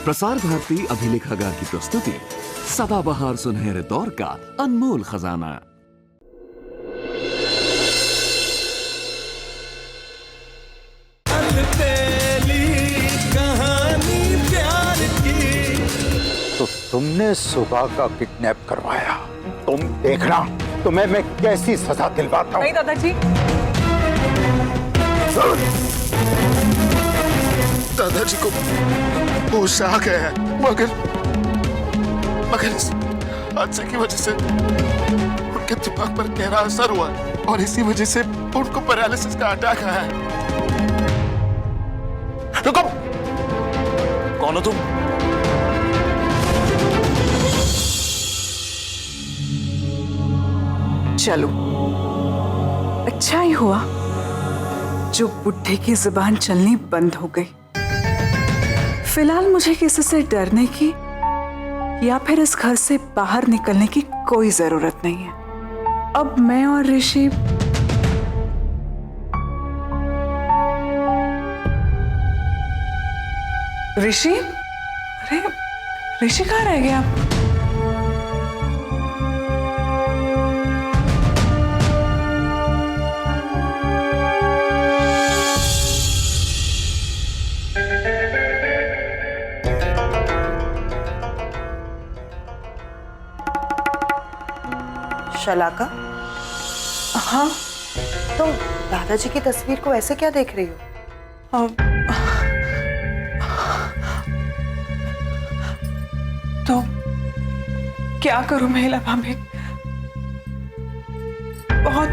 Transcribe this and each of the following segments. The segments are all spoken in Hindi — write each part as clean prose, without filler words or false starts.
प्रसार भारती अभिलेखागार की प्रस्तुति सदाबहार सुनहरे दौर का अनमोल खजाना। तो तुमने सुबह का किडनैप करवाया, तुम देखना तुम्हें मैं कैसी सजा दिलवाता हूँ। नहीं दादाजी। दादाजी को होश आ गया है, मगर इस हादसे की वजह से उनके दिमाग पर गहरा असर हुआ और इसी वजह से उनको पैरालिसिस का अटैक आया है। रुको, कौन हो तुम? चलो, अच्छा ही हुआ जो बुढ़े की जुबान चलनी बंद हो गई। फिलहाल मुझे किसी से डरने की या फिर इस घर से बाहर निकलने की कोई जरूरत नहीं है। अब मैं और ऋषि अरे ऋषि कहाँ रह गया आप? शलाका, हाँ, तुम दादाजी की तस्वीर को ऐसे क्या देख रही हो? तो क्या करूं महिला भाभी, बहुत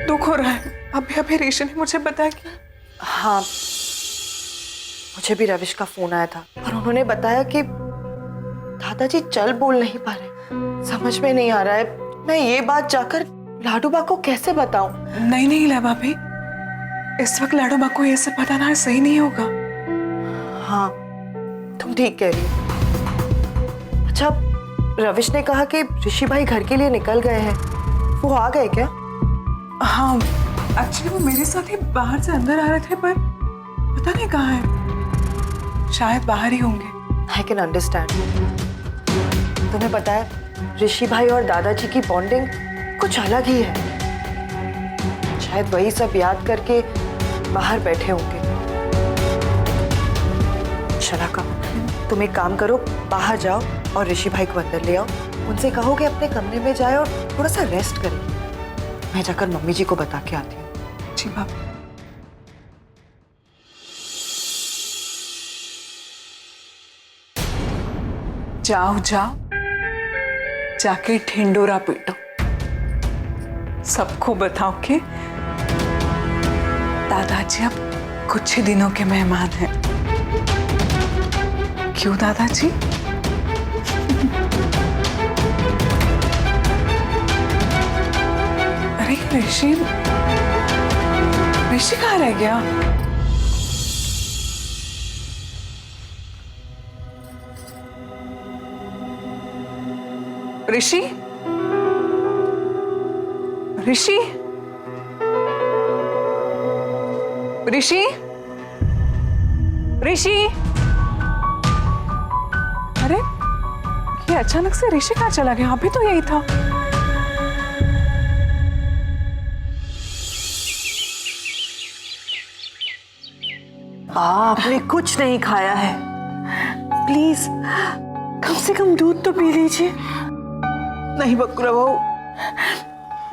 दुख हो रहा है। अभी ऋषि ने मुझे बताया कि हाँ, मुझे भी रविश का फोन आया था और उन्होंने बताया कि दादाजी चल बोल नहीं पा रहे। समझ में नहीं आ रहा है मैं ये बात जाकर लाडूबा को कैसे बताऊं। नहीं लीला भाभी, इस वक्त लाडूबा को ये सब बताना सही नहीं होगा। हाँ, तुम ठीक कह रही हो। अच्छा, रविश ने कहा कि ऋषि भाई घर के लिए निकल गए हैं, वो आ गए क्या? हाँ, एक्चुअली वो मेरे साथ ही बाहर से अंदर आ रहे थे, पर पता नहीं कहाँ है। शायद बाहर ही होंगे। I can understand. तुम्हें पता है ऋषि भाई और दादाजी की बॉन्डिंग कुछ अलग ही है। शायद वही सब याद करके बाहर बैठे होंगे। शलाका, तुम एक काम करो, बाहर जाओ और ऋषि भाई को अंदर ले आओ। उनसे कहो कि अपने कमरे में जाए और थोड़ा सा रेस्ट करें। मैं जाकर मम्मी जी को बता के आती हूँ। जी भाभी। जाओ जाओ, जाके ढिंडोरा पीटो, सबको बताओ कि दादाजी अब कुछ ही दिनों के मेहमान हैं। क्यों दादाजी? अरे ऋषि कहाँ रह गया? ऋषि ऋषि ऋषि ऋषि अरे ये अचानक से ऋषि कहाँ चला गया? अभी तो यही था। आपने कुछ नहीं खाया है, प्लीज कम से कम दूध तो पी लीजिए। नहीं बकुला बहू,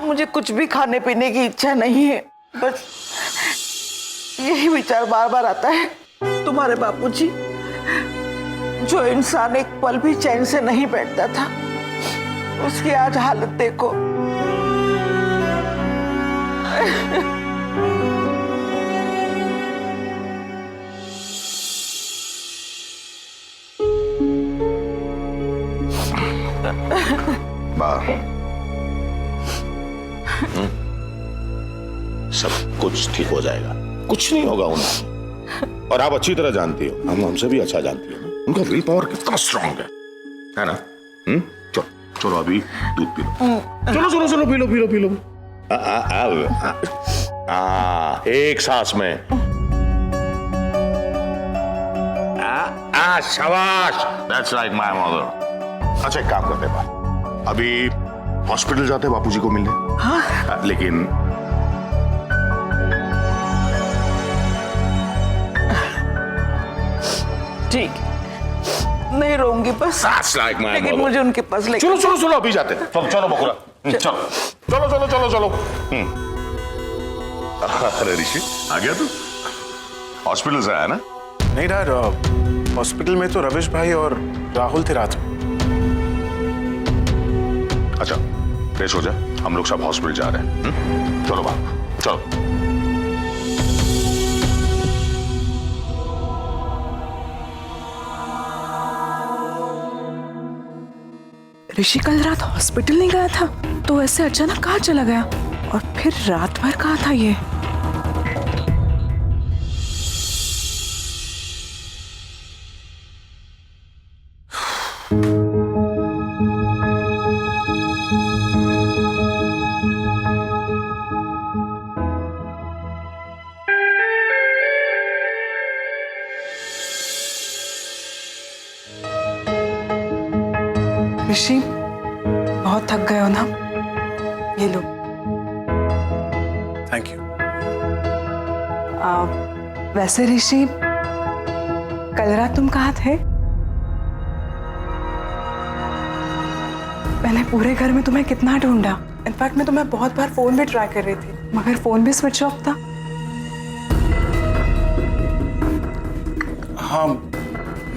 मुझे कुछ भी खाने पीने की इच्छा नहीं है। बस यही विचार बार बार आता है, तुम्हारे बापूजी जो इंसान एक पल भी चैन से नहीं बैठता था, उसकी आज हालत देखो। सब कुछ ठीक हो जाएगा, कुछ नहीं होगा उन्हें। और आप अच्छी तरह जानती हो, हम हमसे भी अच्छा जानती हो ना, उनका विल पावर कितना स्ट्रांग है ना? चलो चलो अभी दूध पी लो। चलो चलो चलो पी लो। एक सांस में हाँ शाबाश, दैट्स लाइक माय मदर। अच्छा एक काम करते हैं बात, अभी हॉस्पिटल जाते हैं बापूजी को मिलने। हाँ लेकिन ठीक, नहीं रहूंगी बस, दैट्स लाइक माय लेकिन मदर। मुझे उनके पास लेके चलो चलो चलो अभी जाते हैं। चलो चलो बकुरा, चलो चलो चलो चलो चलो। अरे ऋषि आ गया तू? हॉस्पिटल से आया ना? नहीं डैड, हॉस्पिटल में तो रविश भाई और राहुल थे रात में। अच्छा फ्रेश हो जा, हम लोग सब हॉस्पिटल जा रहे हैं। चलो बाप चलो। ऋषि कल रात हॉस्पिटल नहीं गया था, तो ऐसे अचानक कहाँ चला गया? और फिर रात भर कहाँ था ये? ऋषि बहुत थक गए हो ना, ये लो। Thank you. वैसे ऋषि कल रात तुम कहाँ थे? मैंने पूरे घर में तुम्हें कितना ढूंढा। इनफैक्ट मैं तुम्हें बहुत बार फोन भी ट्राई कर रही थी, मगर फोन भी स्विच ऑफ था। हाँ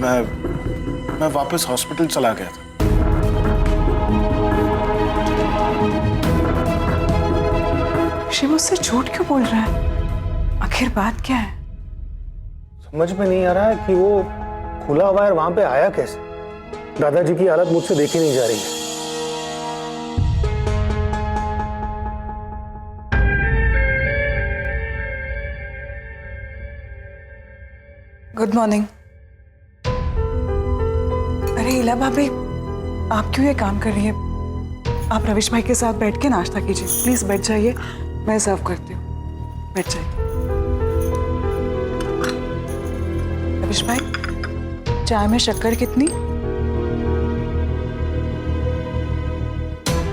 मैं वापस हॉस्पिटल चला गया था। ऋषि मुझसे झूठ क्यों बोल रहा है? आखिर बात क्या है? समझ में नहीं आ रहा है कि वो खुला वायर वहां पे आया कैसे। दादाजी की हालत मुझसे देखी नहीं जा रही है। Good morning. अरे इला भाभी, आप क्यों ये काम कर रही हैं? आप रविश भाई के साथ बैठ के नाश्ता कीजिए। प्लीज बैठ जाइए, मैं सर्व करती हूँ। बैठ जाइए। रविश भाई, चाय में शक्कर कितनी?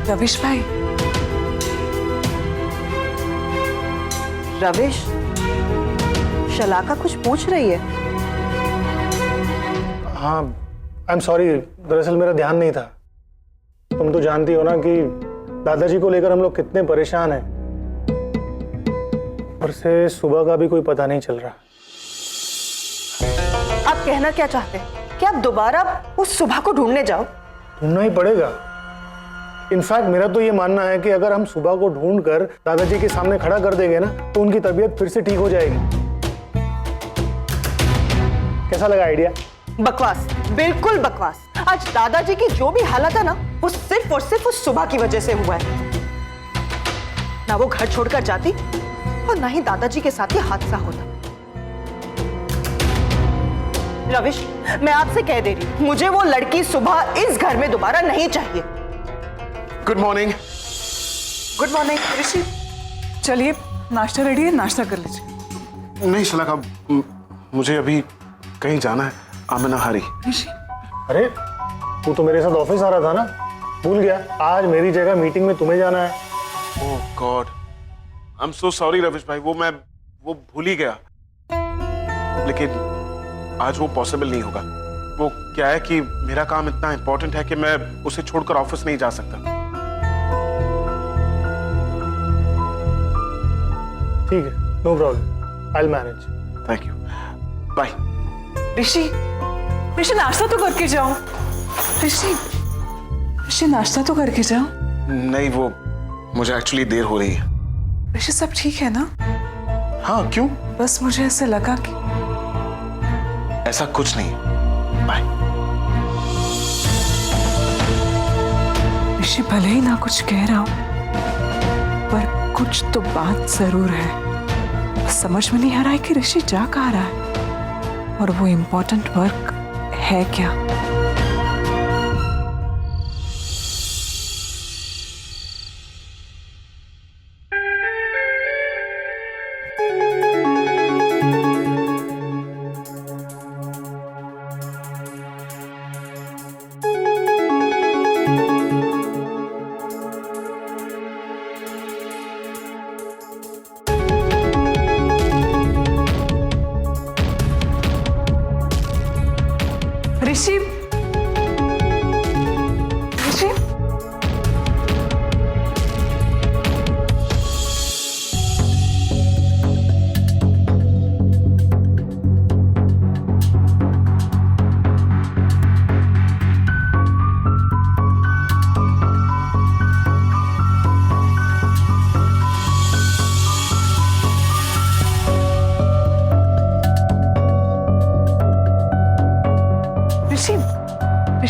रविश भाई। रविश, शलाका कुछ पूछ रही है। हाँ आई एम सॉरी, दरअसल मेरा ध्यान नहीं था। तुम तो जानती हो ना कि दादाजी को लेकर हम लोग कितने परेशान हैं। और से सुबह का भी कोई पता नहीं चल रहा। आप कहना क्या चाहते हैं? कि आप दोबारा उस सुबह को ढूंढने जाओ? ढूंढना ही पड़ेगा। इनफैक्ट मेरा तो ये मानना है कि अगर हम सुबह को ढूंढकर दादाजी के सामने खड़ा कर देंगे ना, तो उनकी तबीयत फिर से ठीक हो जाएगी। कैसा लगा आइडिया? बकवास, बिल्कुल बकवास। आज दादाजी की जो भी हालत है ना, वो सिर्फ और सिर्फ उस सुबह की वजह से हुआ है। ना वो घर छोड़कर जाती और ना ही दादाजी के साथ ये हादसा होता। रविश, मैं आपसे कह दे रही हूं, मुझे वो लड़की सुबह इस घर में दोबारा नहीं चाहिए। Good morning. गुड मॉर्निंग ऋषि। चलिए नाश्ता रेडी है, नाश्ता कर लीजिए। नहीं शलाका, मुझे अभी कहीं जाना है। I'm in a hurry। ऋषि, अरे तू तो मेरे साथ ऑफिस आ रहा था ना, भूल गया? आज मेरी जगह मीटिंग में तुम्हें जाना है। Oh God, I am so sorry Ravish भाई, वो भूल ही गया। लेकिन आज वो पॉसिबल नहीं होगा। वो क्या है कि मेरा काम इतना इंपॉर्टेंट है कि मैं उसे छोड़कर ऑफिस नहीं जा सकता। ठीक है, no problem, I will manage. Thank you, bye. Rishi, Rishi नाश्ता तो करके जाओ। ऋषि, ऋषि नाश्ता तो करके जाओ। नहीं, वो मुझे एक्चुअली देर हो रही है। ऋषि सब ठीक है ना? हाँ क्यों? बस मुझे ऐसे लगा कि ऐसा कुछ नहीं। बाय। ऋषि भले ही ना कुछ कह रहा हो, पर कुछ तो बात जरूर है। समझ में नहीं आ रहा है कि ऋषि जा कहाँ रहा है और वो इम्पोर्टेंट वर्क है क्या।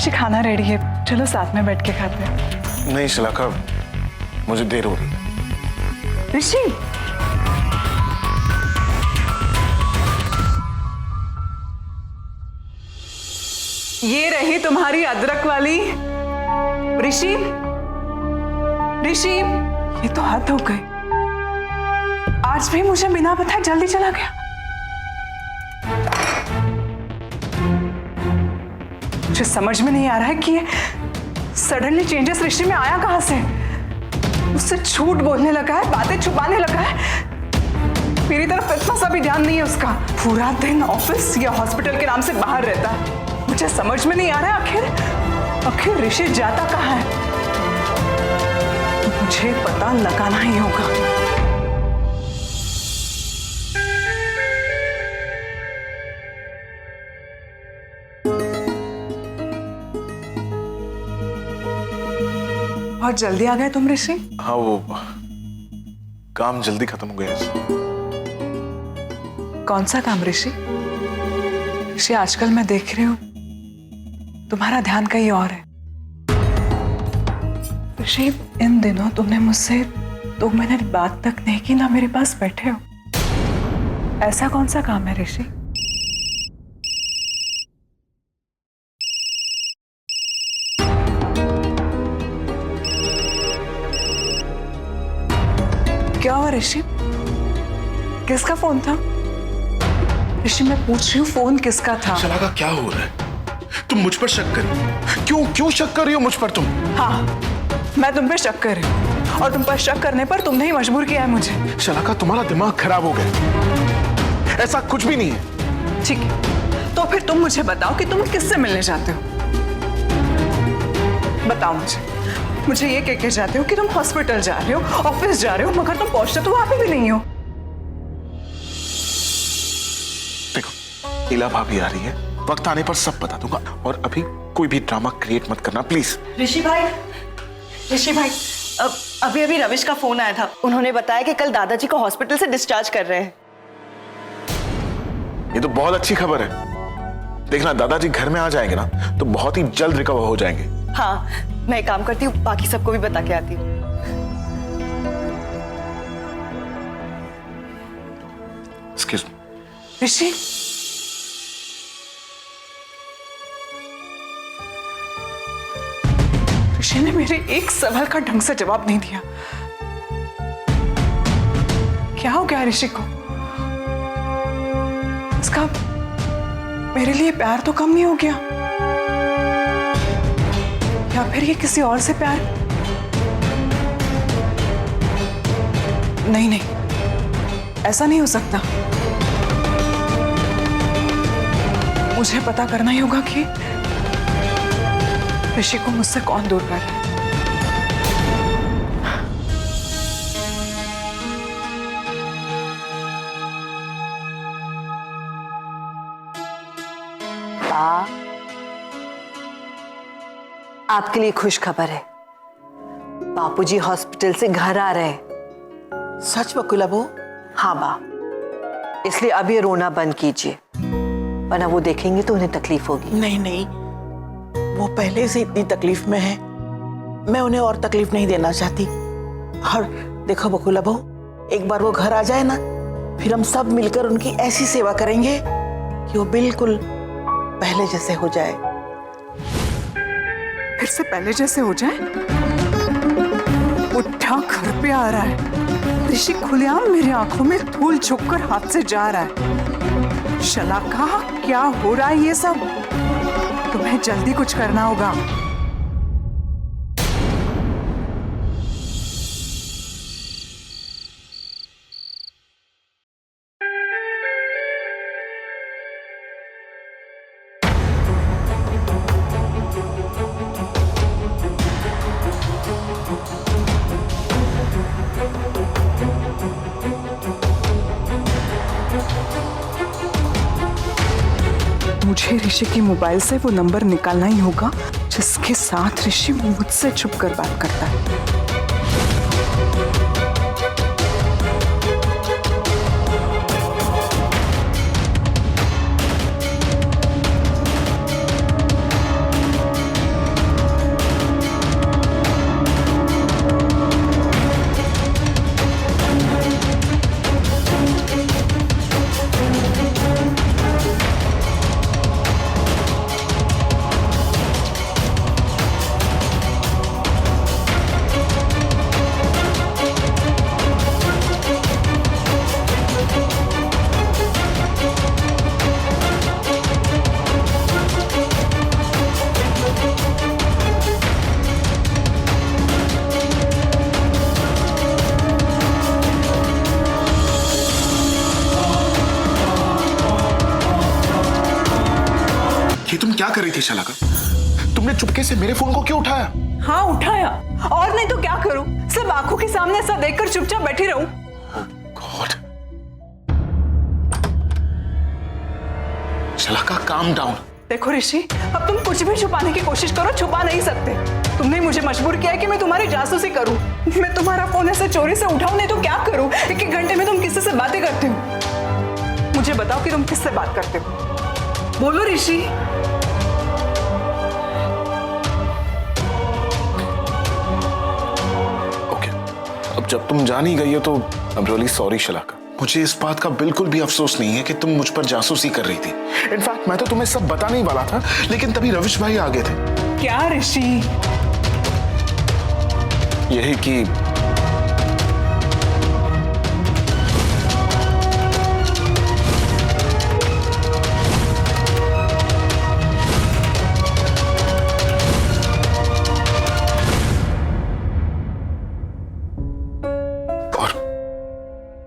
ऋषि खाना रेडी है, चलो साथ में बैठ के खाते हैं। नहीं शलाका, मुझे देर हो रही है। ऋषि, ये रही तुम्हारी अदरक वाली। ऋषि, ऋषि, ये तो हद हो गई। आज भी मुझे बिना बताए जल्दी चला गया। मुझे समझ में नहीं आ रहा है कि ये सडनली चेंजेस ऋषि में आया कहां से। उससे झूठ बोलने लगा है, बातें छुपाने लगा है। मेरी तरफ इतना सा भी ध्यान नहीं है उसका। पूरा दिन ऑफिस या हॉस्पिटल के नाम से बाहर रहता है। मुझे समझ में नहीं आ रहा है आखिर ऋषि जाता कहां है। मुझे पता लगाना ही होगा। बहुत जल्दी आ गए तुम ऋषि। हाँ, वो काम जल्दी खत्म हो गया। कौन सा काम ऋषि? ऋषि, आजकल मैं देख रही हूं तुम्हारा ध्यान कहीं और है। ऋषि, इन दिनों तुमने मुझसे 2 मिनट बात तक नहीं की, ना मेरे पास बैठे हो। ऐसा कौन सा काम है ऋषि? क्या हुआ ऋषि? किसका फोन था? ऋषि, मैं पूछ रही हूँ फोन किसका था? शलाका, क्या हो रहा है? तुम मुझ पर शक कर रही हो? क्यों शक कर रही हो मुझ पर तुम? हाँ, मैं तुम पे शक कर रही हूँ और तुम पर शक करने पर तुमने ही मजबूर किया है मुझे। शलाका, तुम्हारा दिमाग खराब हो गया। ऐसा कुछ भी नहीं है। ठीक है, तो फिर तुम मुझे बताओ कि तुम किससे मिलने जाते हो। बताओ मुझे ये कह के जाते हो कि तुम हॉस्पिटल जा रहे हो, ऑफिस जा रहे हो, मगर तुम पहुंचते तो वहां पे भी नहीं हो। देखो, इला भाभी आ रही है, वक्त आने पर सब बता दूंगा। और अभी कोई भी ड्रामा क्रिएट मत करना प्लीज। ऋषि भाई, अभी रविश का फोन आया था। उन्होंने बताया कि कल दादाजी को हॉस्पिटल से डिस्चार्ज कर रहे हैं। ये तो बहुत अच्छी खबर है। देखना, दादाजी घर में आ जाएंगे ना तो बहुत ही जल्द रिकवर हो जाएंगे। हाँ, मैं एक काम करती हूँ, बाकी सबको भी बता के आती हूँ। Excuse me. ऋषि, ऋषि ने मेरे एक सवाल का ढंग से जवाब नहीं दिया। क्या हो गया ऋषि को? इसका मेरे लिए प्यार तो कम नहीं हो गया, या फिर ये किसी और से प्यार? नहीं, ऐसा नहीं हो सकता। मुझे पता करना ही होगा कि ऋषि को मुझसे कौन दूर कर रहा है। आपके लिए खुश खबर है, बापूजी हॉस्पिटल से घर आ रहे हैं। सच बकुला बहू? हाँ बा, इसलिए अब ये रोना बंद कीजिए, वरना वो देखेंगे तो उन्हें तकलीफ होगी। नहीं, वो पहले से इतनी तकलीफ में है, मैं उन्हें और तकलीफ नहीं देना चाहती। और देखो बकुला बहू, एक बार वो घर आ जाए ना, फिर हम सब मिलकर उनकी ऐसी सेवा करेंगे कि वो बिल्कुल पहले जैसे हो जाए। फिर से पहले जैसे हो जाए? बुढ़ा घर पे आ रहा है, ऋषि खुलेआम मेरी आंखों में धूल झोंककर हाथ से जा रहा है। शलाका, क्या हो रहा है ये सब? तुम्हें जल्दी कुछ करना होगा। मुझे ऋषि के मोबाइल से वो नंबर निकालना ही होगा जिसके साथ ऋषि मुझसे छुपकर बात करता है। क्या कर रही थी शलाका? तुमने चुपके से मेरे फोन को क्यों उठाया? हाँ उठाया, और नहीं तो क्या करूं? सब आंखों के सामने ऐसा देखकर चुपचाप बैठी रहूं? गॉड। शलाका काम डाउन। देखो ऋषि, अब तुम कुछ भी छुपाने की कोशिश करो, छुपा नहीं सकते। तुमने मुझे मजबूर किया है कि मैं तुम्हारी जासूसी करूं। मैं तुम्हारा फोन ऐसे चोरी से उठाऊं, नहीं तो क्या करूं? एक घंटे में तुम किससे से बातें करते हो? मुझे बताओ कि तुम किससे बात करते हो। बोलो ऋषि। ओके, अब जब तुम जान ही गई हो तो आई एम रियली सॉरी शलाका। मुझे इस बात का बिल्कुल भी अफसोस नहीं है कि तुम मुझ पर जासूसी कर रही थी। इनफैक्ट मैं तो तुम्हें सब बताने ही वाला था, लेकिन तभी रविश भाई आ गए थे। क्या ऋषि? यही कि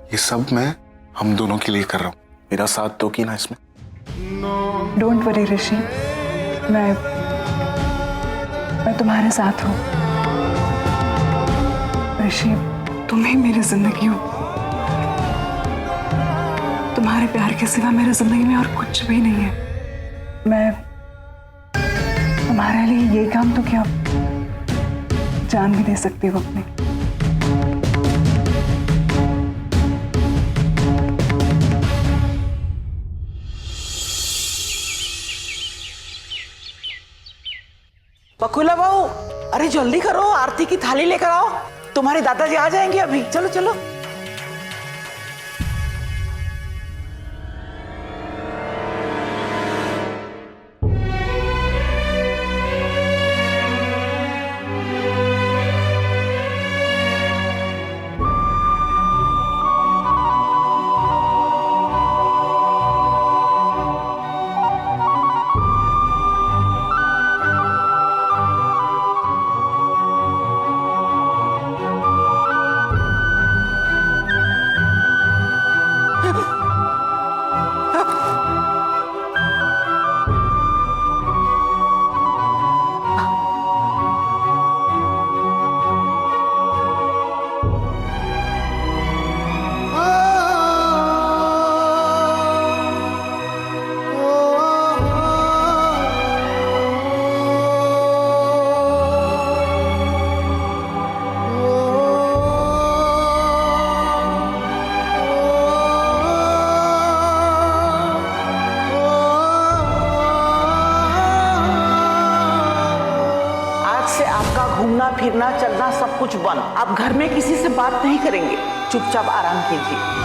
ये सब मैं हम दोनों के लिए कर रहा हूँ। मेरा साथ दो कि ना इसमें। डोंट वरी ऋषि, मैं तुम्हारे साथ हूँ। ऋषि, तुम ही मेरी जिंदगी हो। तुम्हारे प्यार के सिवा मेरी जिंदगी में और कुछ भी नहीं है। मैं तुम्हारे लिए ये काम तो क्या जान भी दे सकती हूँ अपनी। बकुला बहू, अरे जल्दी करो, आरती की थाली लेकर आओ। तुम्हारे दादाजी आ जाएंगे अभी। चलो चलो। घूमना फिरना चलना सब कुछ बंद। अब घर में किसी से बात नहीं करेंगे, चुपचाप आराम कीजिए।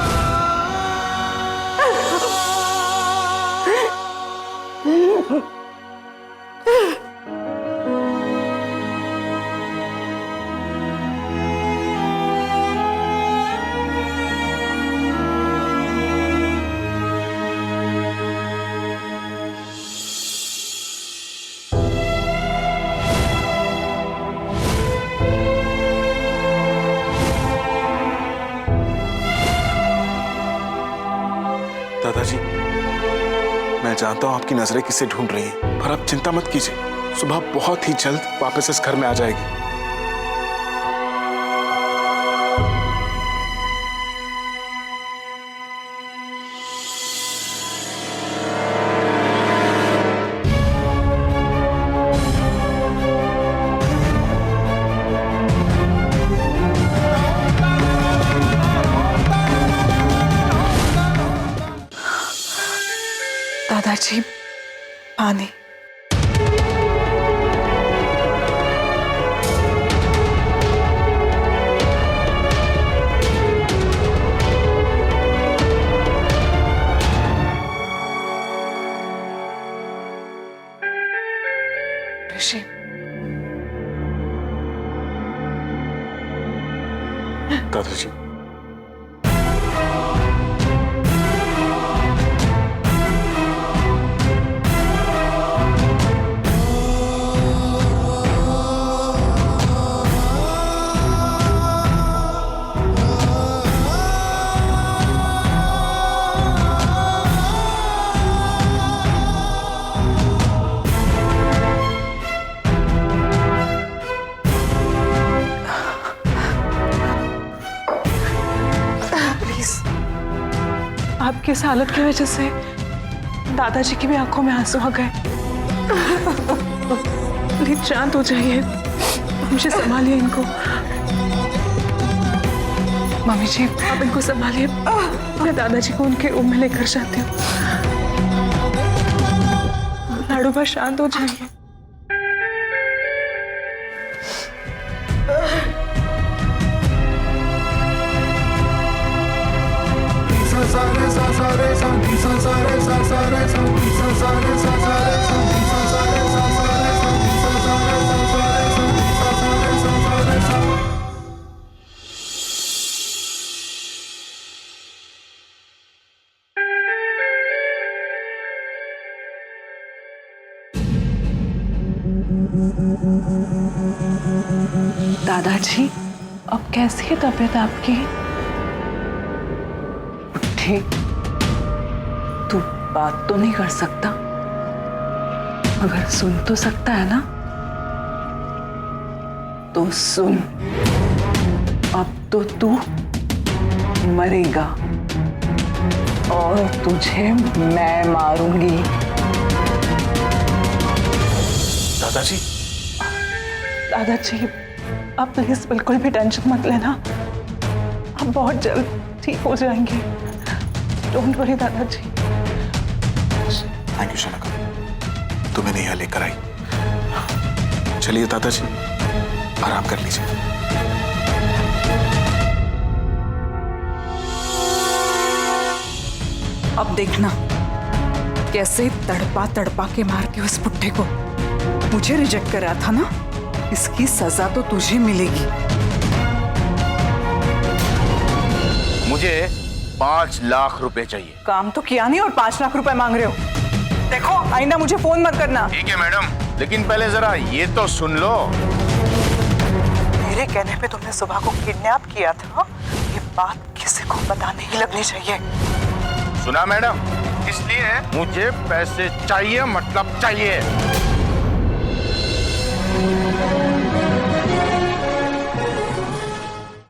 दादाजी, मैं जानता हूं आपकी नजरें किसे ढूंढ रही हैं, पर आप चिंता मत कीजिए, सुबह बहुत ही जल्द वापस इस घर में आ जाएगी। दादाजी, पानी। ऋषि, दादाजी, की इस हालत की वजह से दादाजी की भी आंखों में आंसू आ गए। प्लीज शांत हो जाइए, मुझे संभालिए इनको। मम्मी जी आप इनको संभालिए, मैं दादाजी को उनके रूम में लेकर जाती हूँ। लाडू बस शांत हो जाइए। दादाजी अब कैसी है तबीयत आपकी? ठीक, तू बात तो नहीं कर सकता मगर सुन तो सकता है ना? तो सुन, अब तो तू मरेगा और तुझे मैं मारूंगी। दादाजी, दादाजी आप प्लीज बिल्कुल भी टेंशन मत लेना, आप बहुत जल्द ठीक हो जाएंगे। डोंट वरी दादाजी। थैंक यू शनका, तुम्हें यहाँ लेकर आई। चलिए दादाजी आराम कर लीजिए। अब देखना कैसे तड़पा तड़पा के मार के उस बुड्ढे को मुझे रिजेक्ट कर रहा था ना, इसकी सजा तो तुझे मिलेगी। मुझे 5 लाख रुपए चाहिए। काम तो किया नहीं और 5 लाख रुपए मांग रहे हो। देखो आइंदा मुझे फोन मत करना। ठीक है मैडम, लेकिन पहले जरा ये तो सुन लो। मेरे कहने पे तुमने सुबह को किडनैप किया था, ये बात किसी को पता नहीं लगनी चाहिए। सुना मैडम, इसलिए मुझे पैसे चाहिए, मतलब चाहिए।